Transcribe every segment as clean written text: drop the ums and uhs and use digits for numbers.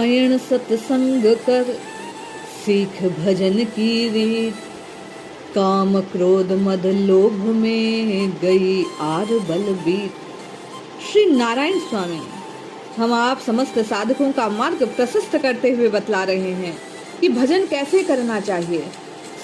नारायण सत्संग कर, सीख भजन की रीत, काम क्रोध मद लोभ में गई आर बल बीत। श्री नारायण स्वामी हम आप समस्त साधकों का मार्ग प्रशस्त करते हुए बतला रहे हैं कि भजन कैसे करना चाहिए।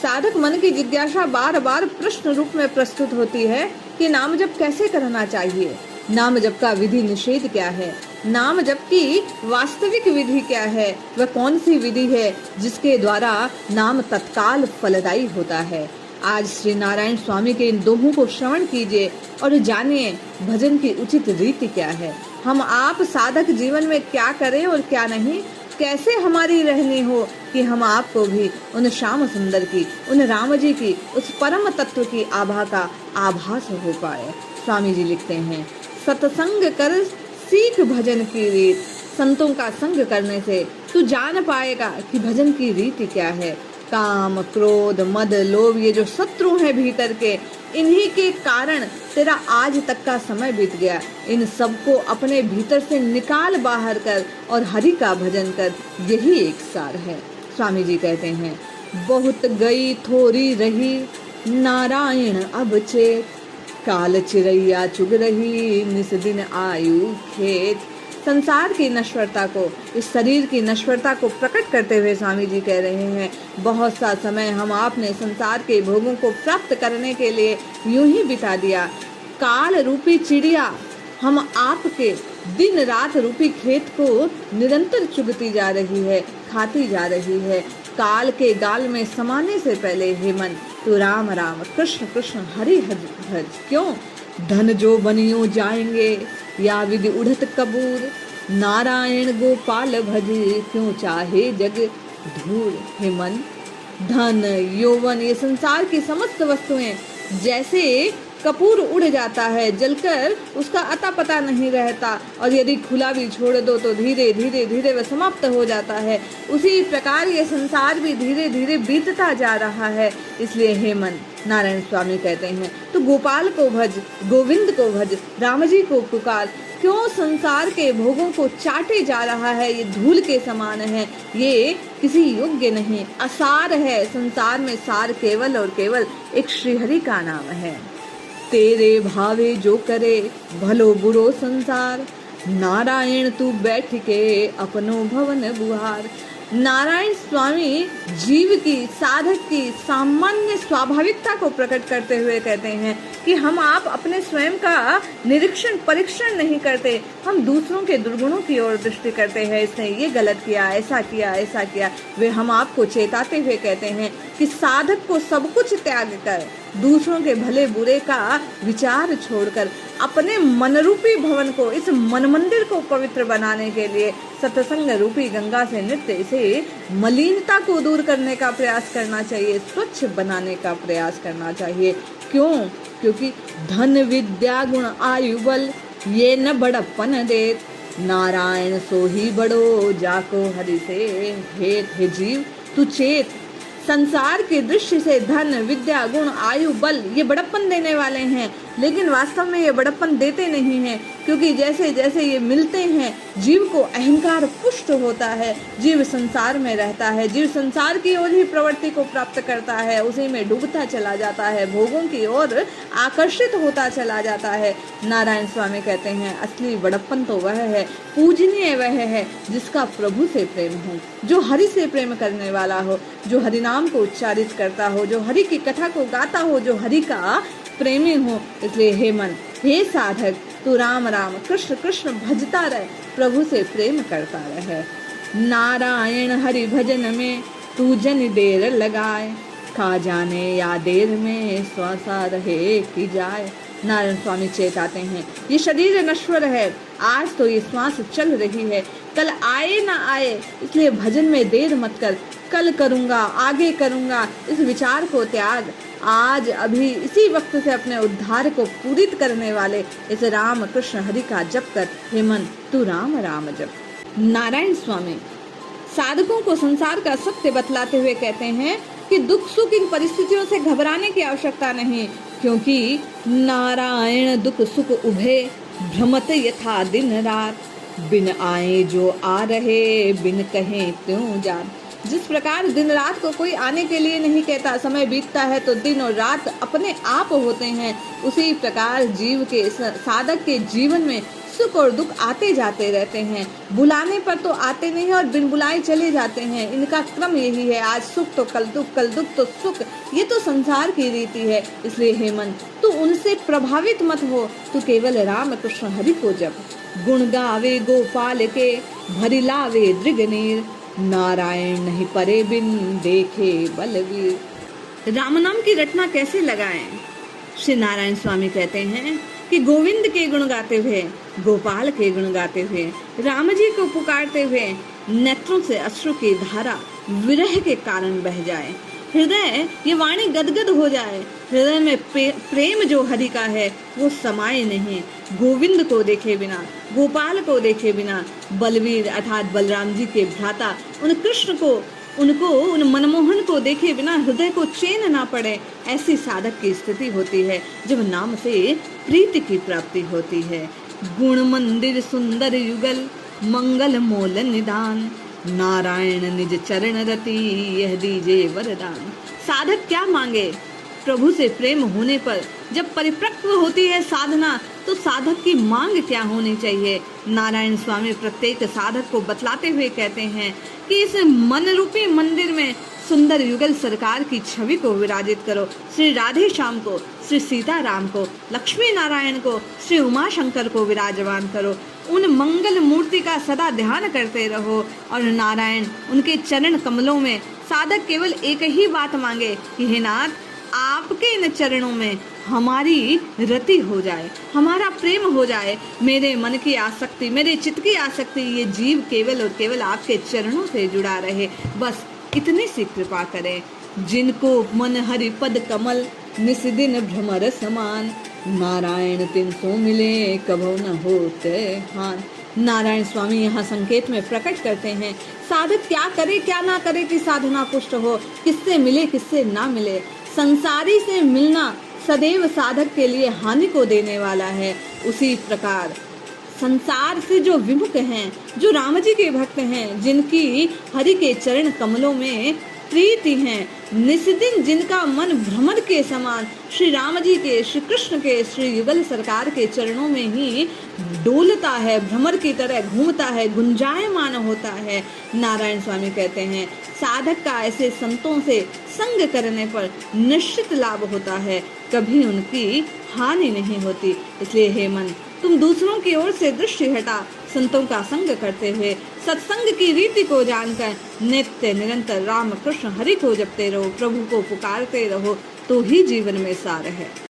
साधक मन की जिज्ञासा बार बार प्रश्न रूप में प्रस्तुत होती है कि नाम जप कैसे करना चाहिए, नाम जप का विधि निषेध क्या है, नाम जप की वास्तविक विधि क्या है, वह कौन सी विधि है जिसके द्वारा नाम तत्काल फलदायी होता है। आज श्री नारायण स्वामी के इन दोहों को श्रवण कीजिए और जानिए भजन की उचित रीति क्या है। हम आप साधक जीवन में क्या करें और क्या नहीं, कैसे हमारी रहनी हो कि हम आपको भी उन श्याम सुंदर की, उन राम जी की, उस परम तत्व की आभा का आभास हो पाए। स्वामी जी लिखते हैं, सत्संग कर सीख भजन की रीत। संतों का संग करने से तू जान पाएगा कि भजन की रीति क्या है। काम क्रोध मद लोभ ये जो शत्रु हैं भीतर के, इन्हीं के कारण तेरा आज तक का समय बीत गया। इन सबको अपने भीतर से निकाल बाहर कर और हरि का भजन कर, यही एक सार है। स्वामी जी कहते हैं, बहुत गई थोड़ी रही नारायण अब चेत, काल चिरैया चुग रही निस दिन आयु खेत। संसार की नश्वरता को, इस शरीर की नश्वरता को प्रकट करते हुए स्वामी जी कह रहे हैं, बहुत सा समय हम आपने संसार के भोगों को प्राप्त करने के लिए यूं ही बिता दिया। काल रूपी चिड़िया हम आपके दिन रात रूपी खेत को निरंतर चुगती जा रही है, खाती जा रही है। काल के गाल में समाने से पहले हे मन तू राम राम कृष्ण कृष्ण हरि हरि भज। क्यों धन जो बनियो जाएंगे या विधि उड़त कबूर, नारायण गोपाल भज क्यों चाहे जग धूल। हे मन धन यौवन ये संसार की समस्त वस्तुएं जैसे कपूर उड़ जाता है, जलकर उसका अता पता नहीं रहता, और यदि खुला भी छोड़ दो तो धीरे धीरे धीरे वह समाप्त हो जाता है। उसी प्रकार ये संसार भी धीरे धीरे बीतता जा रहा है। इसलिए हे मन, नारायण स्वामी कहते हैं, तू गोपाल को भज, गोविंद को भज, राम जी को पुकार। क्यों संसार के भोगों को चाटे जा रहा है, ये धूल के समान है, ये किसी योग्य नहीं, असार है। संसार में सार केवल और केवल एक श्रीहरि का नाम है। तेरे भावे जो करे भलो बुरो संसार, नारायण तू बैठ के अपनो भवन बुहार। नारायण स्वामी जीव की, साधक की सामान्य स्वाभाविकता को प्रकट करते हुए कहते हैं कि हम आप अपने स्वयं का निरीक्षण परीक्षण नहीं करते, हम दूसरों के दुर्गुणों की ओर दृष्टि करते हैं। इसने ये गलत किया, ऐसा किया, ऐसा किया। वे हम आपको चेताते हुए कहते हैं कि साधक को सब कुछ त्याग कर, दूसरों के भले बुरे का विचार छोड़कर अपने मन रूपी भवन को, इस मन मंदिर को पवित्र बनाने के लिए सत्संग रूपी गंगा से नित्य इसे मलिनता को दूर करने का प्रयास करना चाहिए, स्वच्छ बनाने का प्रयास करना चाहिए। क्यों? क्योंकि धन विद्या गुण आयु बल ये न बड़प्पन देत, नारायण सो ही बड़ो जाको हरि से हेत। हे जीव तू चेत, संसार के दृश्य से धन विद्या गुण आयु बल ये बड़प्पन देने वाले हैं, लेकिन वास्तव में ये बड़प्पन देते नहीं हैं, क्योंकि जैसे जैसे ये मिलते हैं जीव को अहंकार पुष्ट होता है, जीव संसार में रहता है, जीव संसार की ओर ही प्रवृत्ति को प्राप्त करता है, उसी में डूबता चला जाता है, भोगों की ओर आकर्षित होता चला जाता है। नारायण स्वामी कहते हैं, असली बड़प्पन तो वह है, पूजनीय वह है जिसका प्रभु से प्रेम हो, जो हरि से प्रेम करने वाला हो, जो हरि नाम को उच्चारित करता हो, जो हरि की कथा को गाता हो, जो हरि का प्रेमी हो। इसलिए हे मन, हे साधक, तू राम राम कृष्ण कृष्ण भजता रहे, प्रभु से प्रेम करता रहे। नारायण हरि भजन में तू जन देर लगाए, खा जाने या देर में श्वासा रहे कि जाए। नारायण स्वामी चेताते हैं, ये शरीर नश्वर है, आज तो ये श्वास चल रही है, कल आए ना आए, इसलिए भजन में देर मत कर। कल करूँगा, आगे करूँगा, इस विचार को त्याग। आज अभी इसी वक्त से अपने उद्धार को पूरित करने वाले इस राम कृष्ण हरि का जप कर। हे मन, तू राम राम जप। नारायण स्वामी साधकों को संसार का सत्य बतलाते हुए कहते हैं कि दुख सुख इन परिस्थितियों से घबराने की आवश्यकता नहीं, क्योंकि नारायण दुख सुख उभय भ्रमत यथा दिन रात। बिन आए जो आ रहे, बिन कहे त्यों जान। जिस प्रकार दिन रात को कोई आने के लिए नहीं कहता, समय बीतता है तो दिन और रात अपने आप होते हैं, उसी प्रकार जीव के साधक के जीवन में सुख और दुख आते जाते रहते हैं। बुलाने पर तो आते नहीं हैं और बिन बुलाए चले जाते हैं। इनका क्रम यही है, आज सुख तो कल दुख तो सुख। ये तो संसार की रीति है। इसलिए हे मन, तू उनसे प्रभावित मत हो। तू केवल राम कृष्ण हरि को जप। गुण गावे गोपाल के, भरि लावे दृगनीर। नारायण नहीं परे बिन देखे बलवीर। राम नाम की रटना कैसे लगाएं? श्री नारायण स्वामी कहते हैं कि गोविंद के गुण गाते हुए, गोपाल के गुण गाते हुए, राम जी को पुकारते हुए नेत्रों से अश्रु की धारा विरह के कारण बह जाए, हृदय ये वाणी गदगद हो जाए, हृदय में प्रेम जो हरि का है वो समाये नहीं। गोविंद को देखे बिना, गोपाल को देखे बिना, बलवीर अर्थात बलराम जी के भ्राता उन कृष्ण को, उन मनमोहन को देखे बिना हृदय को चैन ना पड़े। ऐसी साधक की स्थिति होती है जब नाम से प्रीति की प्राप्ति होती है। गुण मंदिर सुंदर युगल, मंगल मोल निदान। नारायण निज चरण रति, यह दीजे वरदान। साधक क्या मांगे? प्रभु से प्रेम होने पर जब परिपक्व होती है साधना, तो साधक की मांग क्या होनी चाहिए? नारायण स्वामी प्रत्येक साधक को बतलाते हुए कहते हैं कि इस मन रूपी मंदिर में सुंदर युगल सरकार की छवि को विराजित करो। श्री राधे श्याम को, श्री सीताराम को, लक्ष्मी नारायण को, श्री उमा शंकर को विराजमान करो। उन मंगल मूर्ति का सदा ध्यान करते रहो और नारायण उनके चरण कमलों में साधक केवल एक ही बात मांगे कि हे नाथ, आपके इन चरणों में हमारी रति हो जाए, हमारा प्रेम हो जाए। मेरे मन की आसक्ति, मेरे चित्त की आसक्ति, ये जीव केवल और केवल आपके चरणों से जुड़ा रहे। बस इतनी सी कृपा करें। जिनको मन हरि पद कमल, निस दिन भ्रमर समान। नारायण तिन सो मिले, कभो न होते हान। नारायण स्वामी यहाँ संकेत में प्रकट करते हैं साधक क्या करे क्या ना करे कि साधना पुष्ट हो, किससे मिले किससे ना मिले। संसारी से मिलना सदैव साधक के लिए हानि को देने वाला है। उसी प्रकार संसार से जो विमुख हैं, जो राम जी के भक्त हैं, जिनकी हरि के चरण कमलों में प्रीति है, निस्दिन जिनका मन भ्रमर के समान श्री राम जी के, श्री कृष्ण के, श्री युगल सरकार के चरणों में ही डोलता है, भ्रमर की तरह घूमता है, गुंजायमान होता है। नारायण स्वामी कहते हैं साधक का ऐसे संतों से संग करने पर निश्चित लाभ होता है, कभी उनकी हानि नहीं होती। इसलिए हे मन, तुम दूसरों की ओर से दृष्टि हटा, संतों का संग करते हुए सत्संग की रीति को जानकर नित्य निरंतर राम कृष्ण हरि को जपते रहो, प्रभु को पुकारते रहो, तो ही जीवन में सार है।